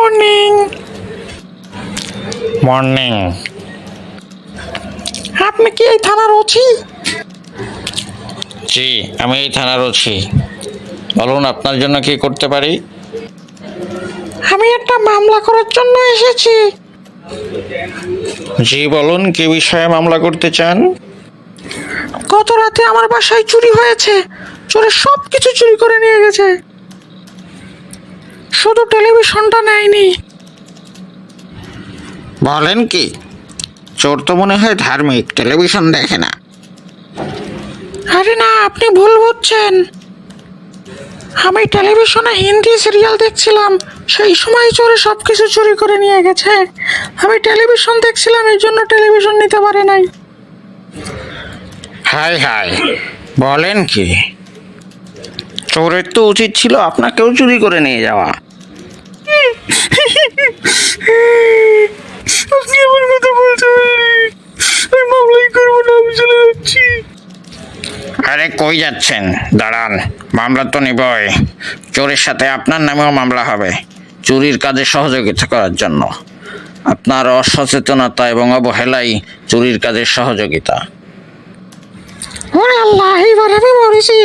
Morning. Morning. আপনি কি এই থানার ওসি? জি, আমি এই থানার ওসি। বলুন আপনার জন্য কি করতে পারি? আমি একটা মামলা করার জন্য এসেছি। জি বলুন, কি বিষয়ে মামলা করতে চান? গত রাতে আমার বাসায় চুরি হয়েছে। চোরে সব কিছু চুরি করে নিয়ে গেছে, শুধু টেলিভিশনটা নেয়নি। বলেন কি? চোর তো মনে হয় ধার্মিক, টেলিভিশন দেখে না। আরে না, আপনি ভুল বুঝছেন। আমি টেলিভিশনে হিন্দি সিরিয়াল দেখছিলাম, সেই সময় চোরে সবকিছু চুরি করে নিয়ে গেছে। আমি টেলিভিশন দেখছিলাম, এই জন্য টেলিভিশন নিতে পারে নাই। হাই হাই, বলেন কি? চোরের তো উচিত ছিল আপনাকেও চুরি করে নিয়ে যাওয়া। আপনি আমার কথা বলতে পারেন, আমি মামলাই করবো না, আমি চলে যাচ্ছি। আরে কই যাচ্ছেন? দাঁড়ান, মামলা তো নিবই। চোরের সাথে আপনার নামেও মামলা হবে, চুরির কাজে সহযোগিতা করার জন্য। আপনার অসচেতনতা এবং অবহেলাই চুরির কাজের সহযোগিতা। ওরে আল্লাহ, এইবার আমি মরেছি।